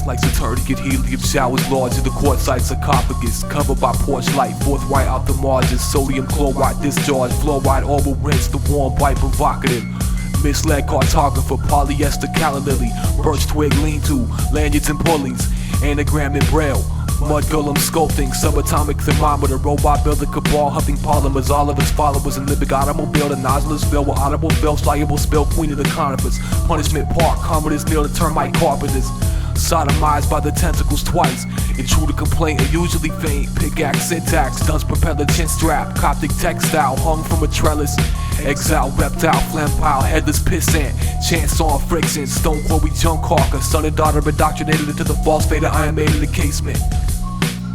like Saturnian helium showers large in the quartzite sarcophagus, covered by porch light, forthright out the margins, sodium chloride discharge, fluoride oral rinse, the warm white provocative. Misled cartographer, polyester calla lily, birch twig lean-to, lanyards and pulleys, anagram and braille, mud golem sculpting, subatomic thermometer, robot builder cabal, huffing polymers, all of its followers, and living automobile, the nozzleless bill with audible bill, soluble spill, queen of the conifers, punishment park, commoners near the termite carpenters, sodomized by the tentacles twice, intruder complaint and usually faint, pickaxe syntax, dunce propeller chin strap, Coptic textile, hung from a trellis, exile, reptile, phlegm pile, headless pissant, chance on friction, stone quarry junk hawker, son and daughter indoctrinated into the false fate of Iron Maiden in the casement.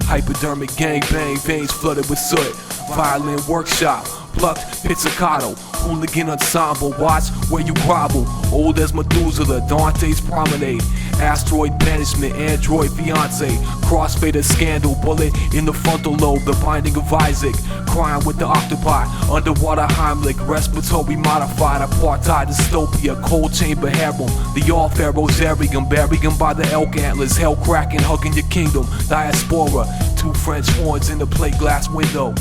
Hypodermic gangbang, veins flooded with soot, violin workshop, plucked pizzicato, hooligan ensemble, watch where you grovel, old as Methuselah, Dante's promenade, asteroid banishment, android fiance, crossfader scandal, bullet in the frontal lobe, the binding of Isaac, crying with the octopi, underwater Heimlich, respiratory modified, apartheid dystopia, cold chamber harem, the all pharaohs Arium, burying by the elk antlers, hell cracking, hugging your kingdom, diaspora, two French horns in the plate glass window.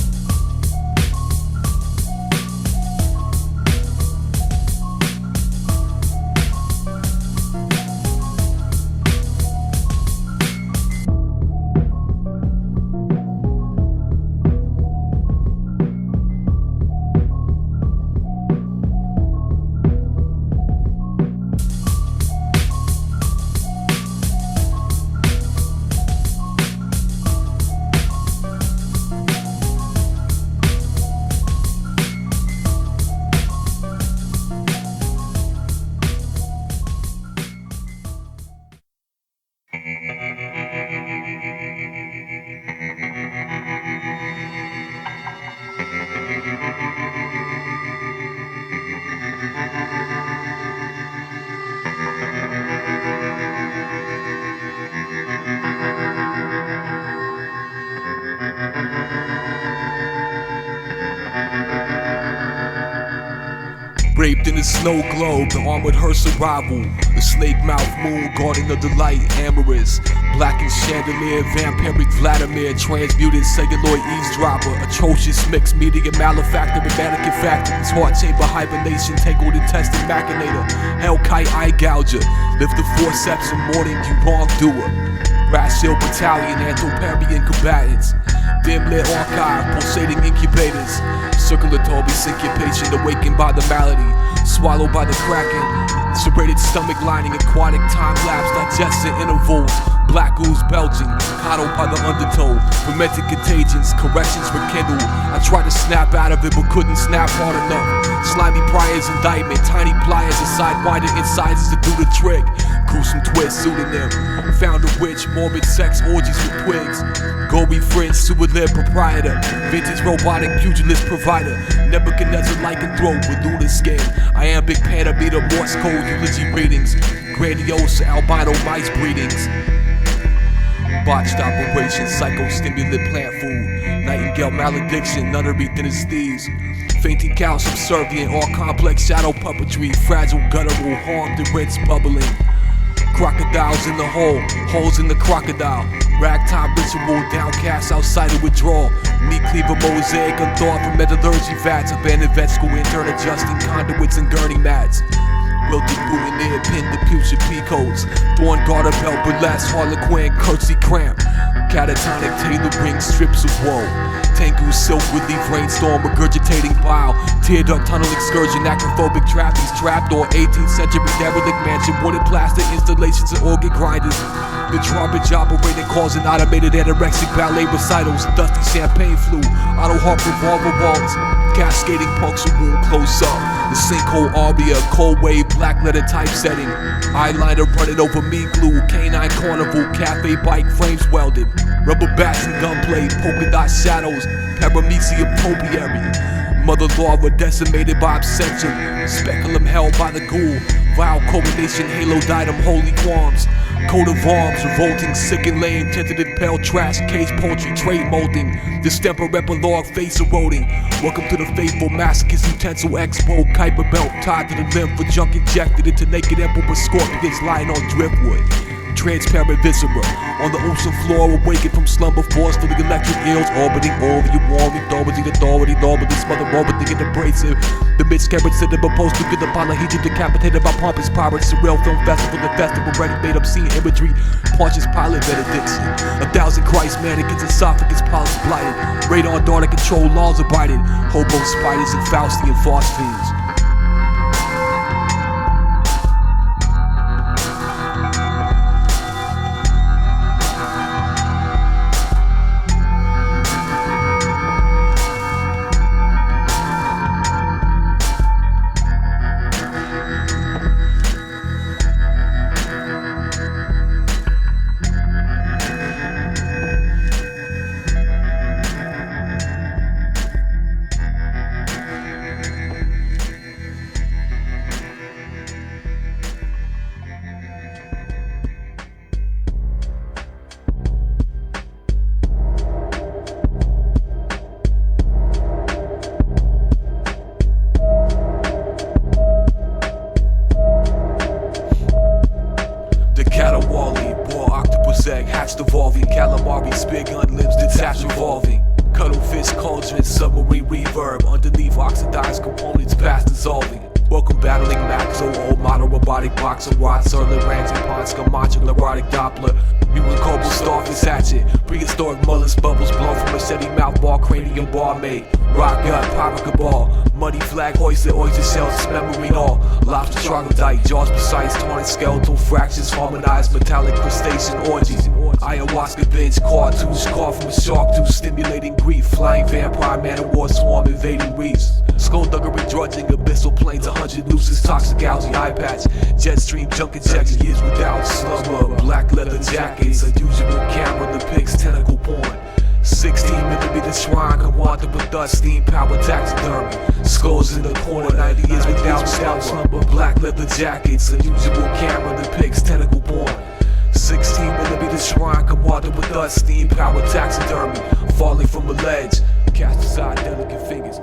Raped in the snow globe, the armored hearse arrival, the snake mouth moon guarding the delight, amorous, blackened chandelier, vampiric Vladimir, transmuted celluloid eavesdropper, atrocious mix, media malefactor, mannequin factories, heart chamber hibernation, tangled intestine machinator, hell kite eye gouger, lift the forceps in morning, you wrongdoer, rational battalion, anthroparian combatants, dim lit archive, pulsating incubators, circulatory syncopation, awakened by the malady, swallowed by the kraken, serrated stomach lining, aquatic time lapse, digestion intervals, black ooze belching, coddled by the undertow, fermented contagions, corrections rekindled. I tried to snap out of it but couldn't snap hard enough. Slimy priors indictment, tiny pliers and sidewinded incisors to do the trick. Gruesome twist, pseudonym, found a witch, morbid sex orgies with twigs. Gory friend, sewer lib proprietor, vintage robotic pugilist provider, Nebuchadnezzar lycanthrope with lunar skin, iambic pentameter, Morse code, eulogy readings, grandiose albino mice breedings. Botched operation, psychostimulant plant food, nightingale malediction, nunnery dynasties, fainting cow subservient, all complex shadow puppetry, fragile guttural, harmed and rinse bubbling. Crocodiles in the hole, holes in the crocodile, ragtime ritual, downcast outside of withdrawal, meat cleaver mosaic, unthawed from metallurgy vats, abandoned vet school intern adjusting conduits and gurney mats. Wilted boutonniere, pinned the putrid peacoats, thorn garter belt, burlesque, harlequin, curtsy cramp, catatonic tailoring strips of woe, Tengu silk relief rainstorm, regurgitating bile, tear duct tunnel excursion, acrophobic trappings, trapdoor, 18th century derelict mansion, wooden plastic installations and organ grinders, the drawbridge operating, causing automated anorexic ballet recitals, dusty champagne flu, auto harp revolver walls, cascading puncture wound close up, the sinkhole aria, cold wave, black letter typesetting, eyeliner running over meat glue, canine carnival, cafe bike frames welded, rubber bats and gunplay, polka dot shadows, paramecium topiary, mother larva decimated by obsession, speculum held by the ghoul, vile coordination, halo diadem, holy qualms, coat of arms, revolting, sick and lame, tentative pale trash, case poultry, trade molding, distemper epilogue, face eroding. Welcome to the faithful masochist utensil expo, Kuiper belt tied to the limb for junk injected into naked emperor scorpions lying on driftwood. transparent viscera. On the ocean floor, awakened from slumber, forcefully electric eels orbiting over you, warming, authority, normally smother orbiting and abrasive. The miscarriage to the proposed to get the polyhedron decapitated by pompous pirates. Surreal film festival, the festival ready made obscene imagery. Pontius Pilate benediction. 1,000 Christ mannequins, esophagus polyps blighted. Radar dart control laws abided. Hobo spiders and Faustian phosphenes. Egg hatched evolving, calamari, spear gun limbs detached revolving. Cuttlefish cauldron, submarine reverb, underneath oxidized components past dissolving. Welcome battling Maxo, old model robotic boxer, rod, surler, ranting, pond, scamacho, neurotic Doppler. Mutant cobalt, starfish hatchet, prehistoric mollusk bubbles blown from machete mouth ball, cranium bar made. Rock gut, pirate cabal, muddy flag hoisted, oyster shells, dismembering all. Lobster troglodyte, jaws precise, torn skeletal fractures, harmonized metallic crustacean orgies. Ayahuasca binge, cartouche, carved from a shark tooth, stimulating grief. Flying vampire, man of war, swarm invading reefs. Skullduggery, drudging, abyssal plains, 100 nooses, toxic algae, eye patch. Jet stream, junk injection, years without slumber. Black leather jackets, unusual camera depicts tentacle porn. 16mm shrine, come water with us, steam power taxidermy. Skulls in the corner, 90 years without slumber. Black leather jackets, unusual camera depicts tentacle porn. 16mm shrine, come water with us, steam power taxidermy. Falling from a ledge, cast aside delicate fingers.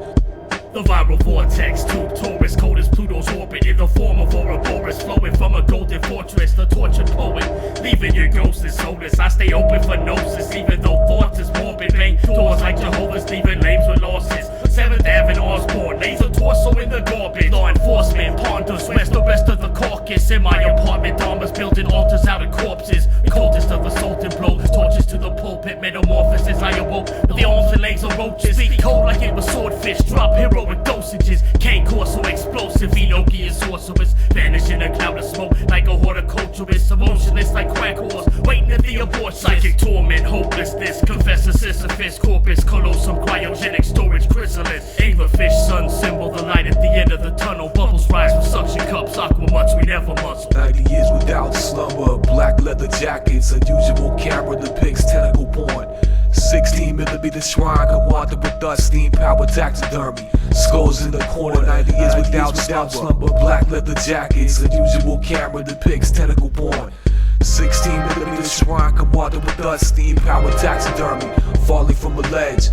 The viral vortex, tube Taurus, cold as Pluto's orbit, in the form of Ouroboros, flowing from a golden fortress. The tortured poet, leaving your ghost is soulless. I stay open for gnosis, even though thoughts is morbid. Bang doors like Jehovah's, leaving lames with losses. 7th Avenue Osborne, laser torso in the garbage. Law enforcement ponders, where's the rest of the caucus? In my apartment, Dharma's building altars out of corpses. The coldest of assaulting blows, torches to the pulpit, metamorphosis. I awoke, but the arms and legs of roaches. Speak cold like it was swordfish, drop heroic dosages. Cane course so explosive, Enochian sorceress. Vanish in a cloud of smoke like a horticulturist. Emotionless like quack horse, waiting at the abortion. Psychic torment, hopelessness. Confessor, Sisyphus, corpus, colossum, cryogenic storage, chrysalis. Anglerfish, sun symbol, the light at the end of the tunnel. Bubbles rise from suction cups, aqua mutts we never muscle. 90 years without slumber, black leather jackets, unusual camera depicts tentacle porn. 16mm shrine, come water with us, steam power taxidermy. Skulls in the corner, 90 years without slumber. Black leather jackets, unusual camera depicts tentacle porn. 16mm shrine, come water with us, steam power taxidermy. Falling from a ledge.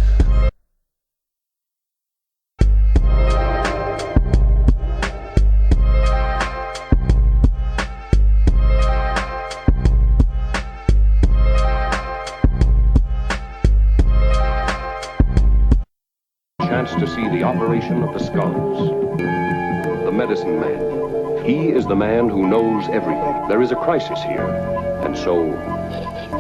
Chance to see the operation of the skulls. The medicine man. He is the man who knows everything. There is a crisis here, and so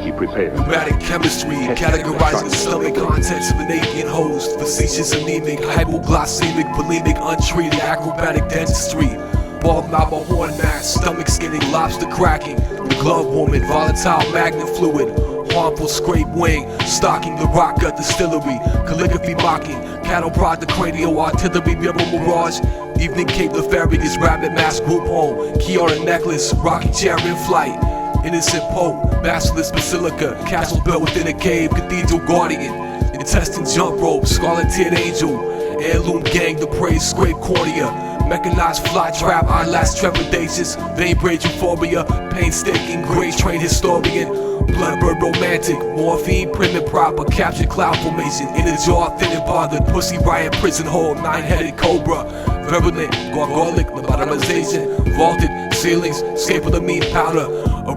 he prepares. Pneumatic chemistry, categorizing the stomach contents of an alien host. Facetious, anemic, hypoglycemic, bulimic, untreated, acrobatic dentistry. Bald mouth, a horn mask, stomach skinning, lobster cracking. The glove woman, volatile magnet fluid. Harmful scrape wing, stalking the rock gut distillery. Calligraphy mocking, cattle prod the cranial artillery, mirror mirage. Evening Cape nefarious, rabbit mask group home. Kiara necklace, rocking chair in flight. Innocent Pope, basilisk basilica. Castle built within a cave, cathedral guardian. Intestine jump rope, scarlet tiered angel. Heirloom gang, the praise, scrape cornea. Mechanized fly trap, eyelash trepidacious. Vein braid euphoria, painstaking, grace trained historian. Bloodbird romantic, morphine, prim and proper. Captured cloud formation, in a jar, thin and bothered. Pussy riot, prison hole, 9-headed cobra. Virulent, gargolic, lobotomization. Vaulted ceilings, scapegolamine powder.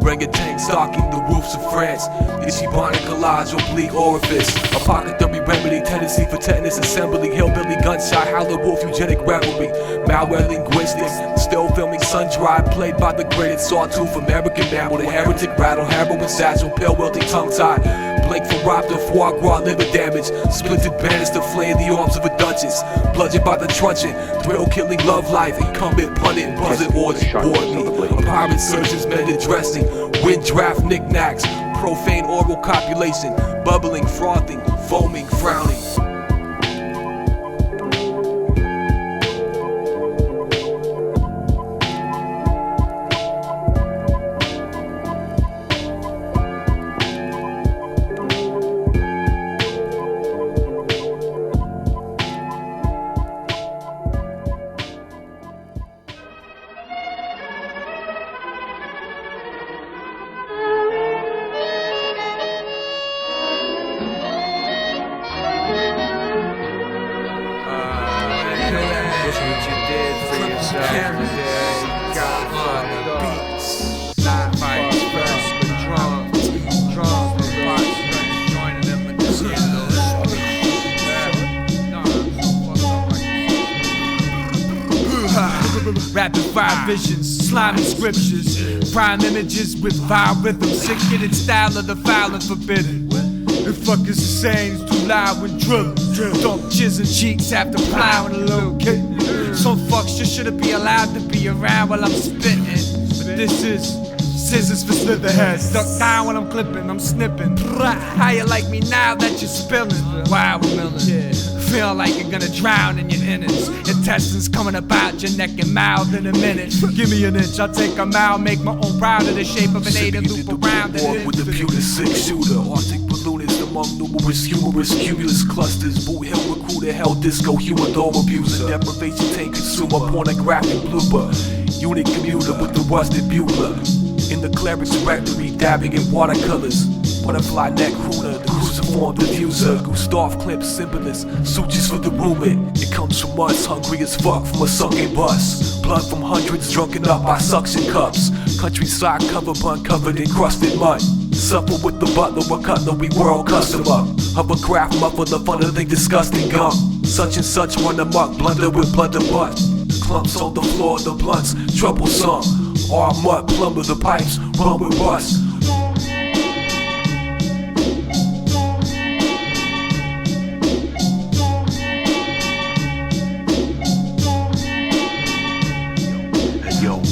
Orangutan stalking the roofs of France. Is ebonic collage, oblique orifice. Apothecary remedy, tendency for tetanus assembly. Hillbilly gunshot, howler wolf, eugenic revelry. Malware linguistics, still filming sun-dried. Played by the greatest sawtooth American mammal. The heretic rattle, heroin satchel, pale wealthy tongue-tied. Blake for robbed of foie gras, liver damage. Splintered banister, flay in the arms of a duchess. Bludgeoned by the truncheon, thrill-killing love life. Incumbent pundit, buzzing orders, board me. A pirate surgeon's mended dressing. Wind draft knickknacks, profane oral copulation. Bubbling, frothing, foaming, frowning. Rapid fire visions, slimy scriptures, prime images with vile rhythms, sick in style of the foul and forbidden. The fuck is the saying, it's too loud when drilling. Dump jizz and cheeks after plowing a little kid. Some fucks just shouldn't be allowed to be around while I'm spitting. But this is scissors for slitherheads. Duck down when I'm clipping, I'm snipping. How you like me now that you're spilling? Wow, we're milling. Feel like you're gonna drown in your innards. Intestines coming about your neck and mouth in a minute. Give me an inch, I'll take a mile, make my own proud of the shape of an eight and loop around it. With the pewter six-shooter, Arctic balloonist among numerous humorous cumulus clusters. Boot hill recruiter, hell disco, humor dog abuser, deprivation tank consumer, pornographic blooper. Unit commuter with the rusted bugler. In the cleric's rectory, dabbing in watercolors. Butterfly neck crooner, the cruciform diffuser. Gustav Klimt symbolist, sutures for the roommate. It comes from us, hungry as fuck from a sunken bus. Blood from hundreds drunken up by suction cups. Countryside cover bun covered in crusted mud. Supper with the butler, a cutlery world customer. Hovercraft muffler, the fun of the disgusting gum. Such and such run amok, blunder with blunder butt. Clumps on the floor, the blunts, troublesome. Arm up, plumber the pipes, run with rust.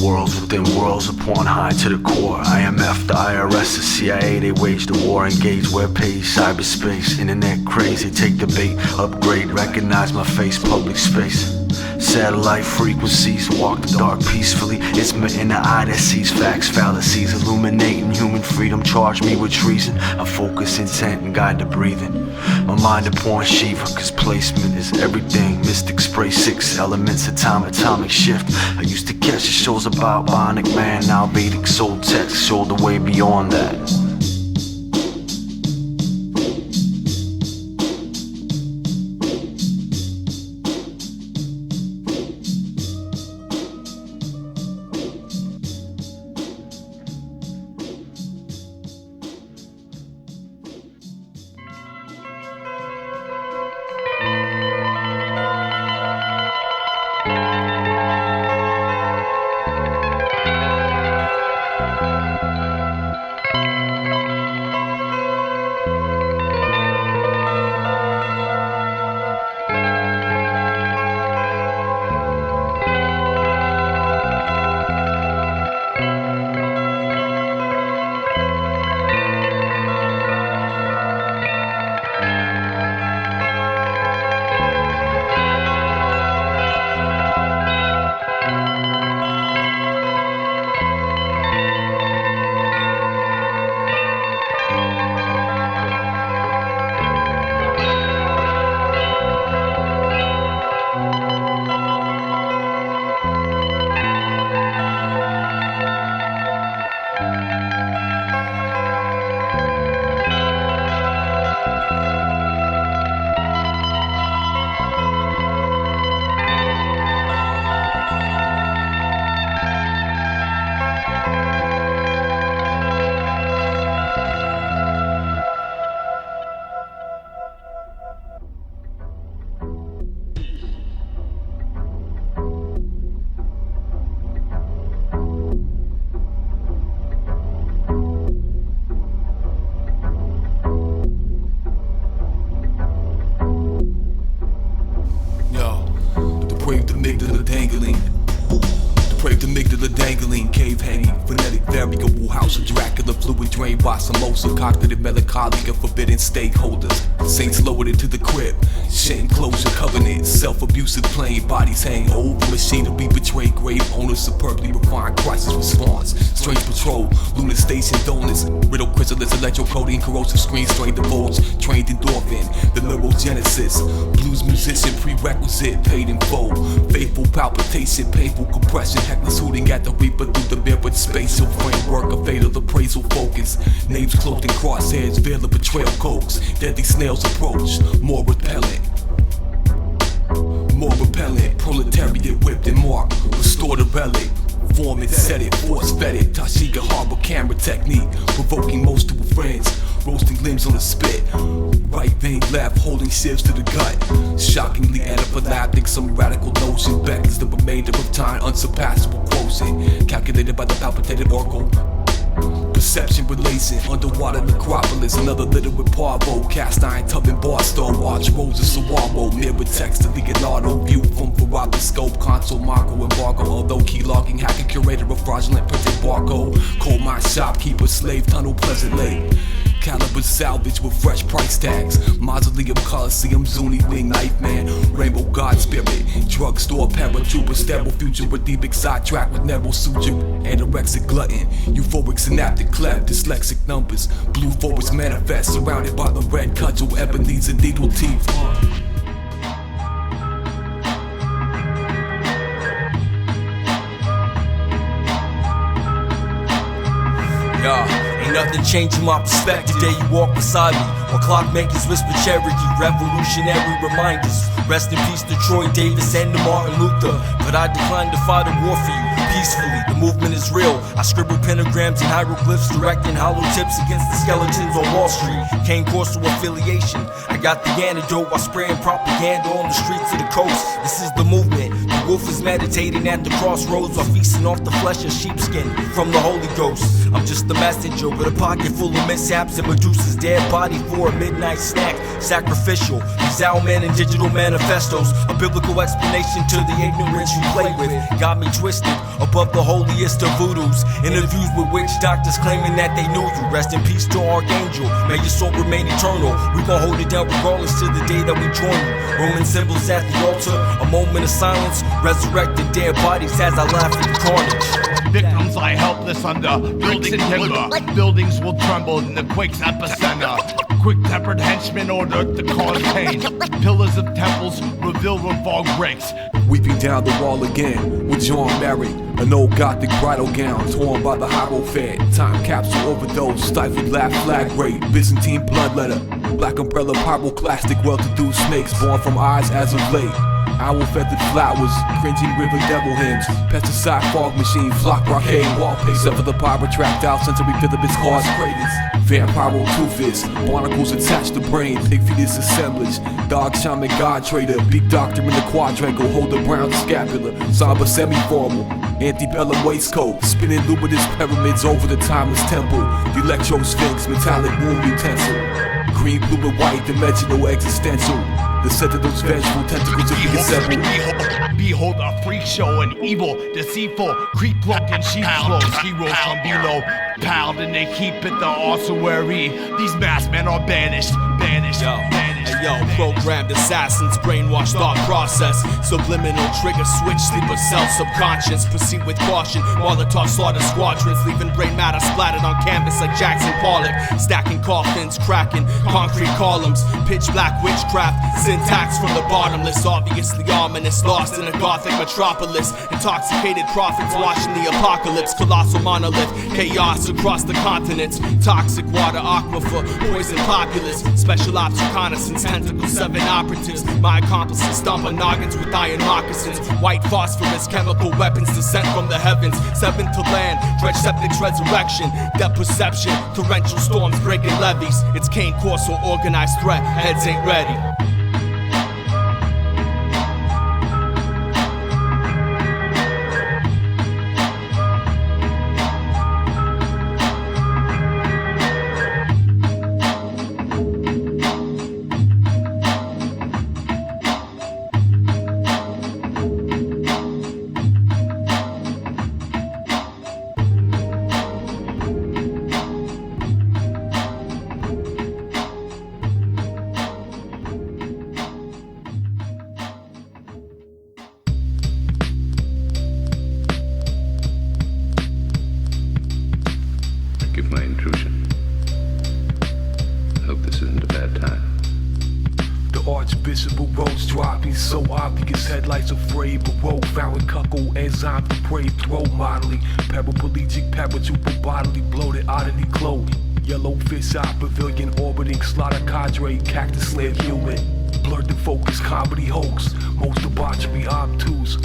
Worlds within worlds, upon high to the core. IMF, the IRS, the CIA, they wage the war. Engage webpage, cyberspace, internet crazy. Take the bait, upgrade, recognize my face, public space. Satellite frequencies, walk the dark peacefully. It's my inner eye that sees facts, fallacies, illuminating human freedom. Charge me with treason. I focus intent and guide the breathing. My mind upon Shiva, cause placement is everything. Mystic spray 6 elements, atomic shift. I used to catch the shows about bionic man, now Vedic soul text, show the way beyond that. House of Dracula, fluid drained by samosa, cognitive melancholy of forbidden stakeholders. Saints lowered into the crib, shame closure covenant, self-abusive plain bodies hang over machinery, betrayed grave owners, superbly refined crisis response. Strange patrol, lunar station donuts, riddle chrysalis, electrocoding, corrosive screen, strain divulge, trained endorphin, the neurogenesis, blues musician, prerequisite, paid in full, faithful palpitation, painful compression, heckless hooting at the reaper through the mirrored spatial framework, a fatal appraisal focus, names cloaked in crosshairs, veil of betrayal coax, deadly snails approach, more repellent, proletariat whipped and marked, restore the relic, form it, set it, force fed it, Tashiga harbor camera technique, provoking most of her friends, roasting limbs on the spit, right vein left, holding shivs to the gut, shockingly anaphylactic, some radical notion, beckons the remainder of time, unsurpassable quotient, calculated by the palpitated oracle. Perception relation, underwater necropolis, another little with parvo, cast iron tub in Barstow, arch roses Sawamo, mirror text to Leonardo, view from Ferrari scope, console, Marco, embargo, although key logging, hacker, curator of fraudulent printed barcode, coal mine shopkeeper, slave tunnel, Pleasant Lake. Caliber salvage with fresh price tags, mausoleum, coliseum, Zuni wing, knife man, rainbow god spirit, drugstore, paratrooper, sterile future, redeemic sidetrack with narrow suture, anorexic glutton, euphoric synaptic cleft, dyslexic numbers, blue forest manifest, surrounded by the red cudgel, ebony's and needle teeth. Ain't nothing changing my perspective. Day you walk beside me, while clockmakers whisper Cherokee, revolutionary reminders. Rest in peace to Troy Davis and to Martin Luther. But I decline to fight a war for you peacefully. The movement is real. I scribble pentagrams and hieroglyphs, directing hollow tips against the skeletons on Wall Street. Cane Corso affiliation. I got the antidote while spraying propaganda on the streets of the coast. This is the movement. The wolf is meditating at the crossroads while feasting off the flesh of sheepskin from the Holy Ghost. I'm just the messenger with a pocket full of mishaps and Medusa's dead body for a midnight snack. Sacrificial, these Owlman and digital manifestos, a biblical explanation to the ignorance you play with. Got me twisted above the holiest of voodoos. Interviews with witch doctors claiming that they knew you. Rest in peace to Archangel, may your soul remain eternal. We gon' hold it down regardless till the day that we join you. Roman symbols at the altar, a moment of silence, resurrected dead bodies as I laugh at the carnage. Victims lie helpless under bricks and timber. Buildings will tremble in the quake's epicenter. Quick-tempered henchmen ordered to cause pain. Pillars of temples reveal revolved bricks. Weeping down the wall again with John Mary, an old gothic bridal gown torn by the Hierophant. Time capsule overdose, stifled laugh, flag rape, Byzantine bloodletter, black umbrella, pyroclastic, well-to-do snakes born from eyes as of late. Owl-feathered flowers, cringing river devil hymns, pesticide fog machine, flock brocade wallpaper, except for the pyrotractile sensory filaments cause craters. Vampiro toothis, barnacles attached to brain, pig fetus assemblage, dog shaman god trader, big doctor in the quadrangle, hold the brown scapula, somber semi-formal, antebellum waistcoat, spinning luminous pyramids over the timeless temple, the electro sphinx, metallic womb utensil, green, blue and white, dimensional existential. The sentinel's vengeful tentacles of the assembled. Behold a freak show, an evil, deceitful, creep-cloaked in sheep's clothes. Heroes from below, piled in a heap at the ossuary. These masked men are banished. Programmed assassins, brainwashed thought process, subliminal trigger switch, sleeper cell, subconscious. Proceed with caution, molotov slaughter squadrons, leaving brain matter splattered on canvas like Jackson Pollock. Stacking coffins, cracking concrete columns, pitch black witchcraft, syntax from the bottomless, obviously ominous, lost in a gothic metropolis. Intoxicated prophets watching the apocalypse, colossal monolith, chaos across the continents. Toxic water aquifer, poison populace, special ops reconnaissance, tentacle 7 operatives. My accomplices stomp on noggins with iron moccasins. White phosphorus, chemical weapons descent from the heavens. Seventh to land, dredge septic's resurrection. Depth perception, torrential storms breaking levees. It's Cane Corso, organized threat, heads ain't ready. roads dropping, so obvious, headlights afraid, but road found cuckold enzyme depraved, throat modeling, paraplegic, paratrooper bodily, bloated oddity glow, yellow fish eye pavilion orbiting, slaughter cadre, cactus land human, blurred the focus, comedy hoax, most debauchery obtuse,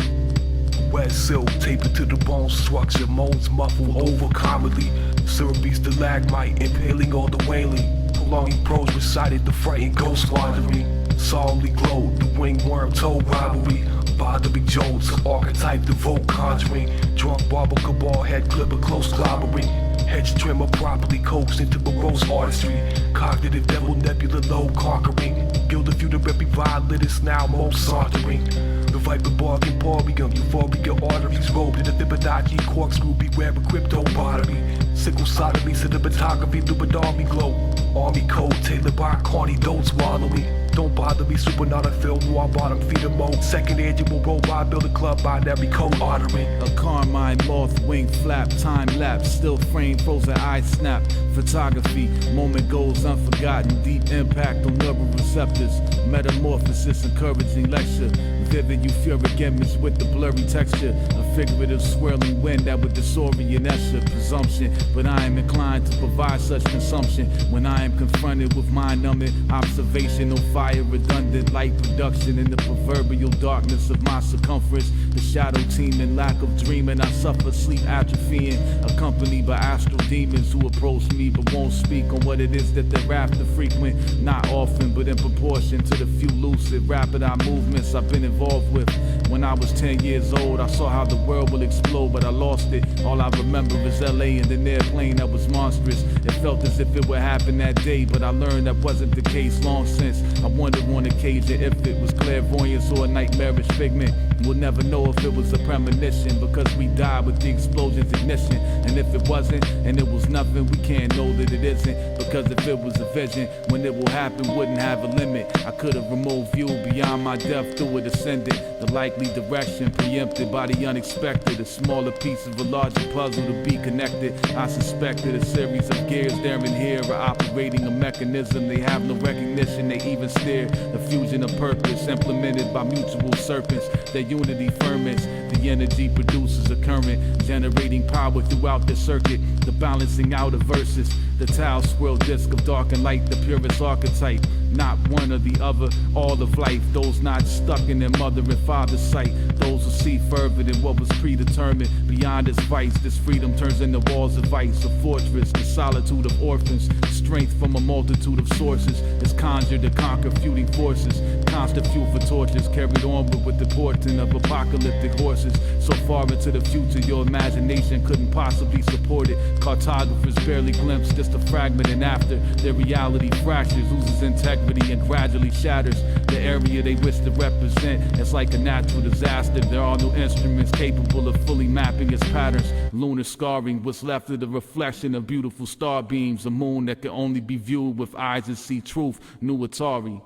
wet silk, tapered to the bone structure, moans muffled over comedy, syrupy stalagmite, impaling all the wailing, prolonging prose recited the frightened ghost wandering, solemnly glowed the winged worm told robbery, bothering jolts, archetype devote conjuring, drunk barber cabal head clipper close clobbering, hedge trimmer properly coaxed into morose artistry, cognitive devil nebula low conquering, guild of you the rep violinist now most sauntering, the viper bargain porium, euphoria arteries robed in the Fibonacci corkscrew, beware of crypto botany, sickle sodomy, cinematography, Luminarmy glow, army code, tailored by corny dotes wallowing, don't bother me, supernauta film, noir bottom, feeder mode, second annual robot building club, binary code ordering. A carmine moth, wing flap, time lapse, still frame, frozen eye snap, photography, moment goes unforgotten, deep impact on neural receptors, metamorphosis, encouraging lecture, vivid euphoric image with the blurry texture, a figurative swirling wind that would disorient Escher, presumption, but I am inclined to provide such consumption when I am confronted with mind-numbing observational fire, redundant light production in the proverbial darkness of my circumference, the shadow teeming, lack of dreaming, I suffer sleep atrophying, accompanied by astral demons who approach me but won't speak on what it is that they're after, frequent, not often but in proportion to the few lucid, rapid eye movements I've been involved with. When I was 10 years old, I saw how the world will explode, but I lost it. All I remember is LA and an airplane that was monstrous. It felt as if it would happen that day, but I learned that wasn't the case long since. I wondered on occasion if it was clairvoyance or a nightmarish figment. We'll never know if it was a premonition, because we died with the explosion's ignition. And if it wasn't, and it was nothing, we can't know that it isn't, because if it was a vision, when it will happen wouldn't have a limit. I could have removed view beyond my depth through it ascended, the likely direction preempted by the unexpected, a smaller piece of a larger puzzle to be connected. I suspected a series of gears there and here are operating a mechanism. They have no recognition, they even stare. The fusion of purpose implemented by mutual serpents. Their unity ferments, the energy produces a current, generating power throughout the circuit. The balancing out of verses, the tau swirl disc of dark and light, the purest archetype. Not one or the other, all of life. Those not stuck in their mother and father's sight. Those who see further than what was predetermined. Beyond its vice, this freedom turns into walls of ice. A fortress, the solitude of orphans. Strength from a multitude of sources is conjured to conquer feuding forces. Constant fuel for torches carried onward with the portent of apocalyptic horses. So far into the future your imagination couldn't possibly support it. Cartographers barely glimpse just a fragment, and after their reality fractures, loses integrity and gradually shatters the area they wish to represent. It's like a natural disaster. There are no instruments capable of fully mapping its patterns. Lunar scarring, what's left of the reflection of beautiful star beams. A moon that can only be viewed with eyes that see truth. New Atari.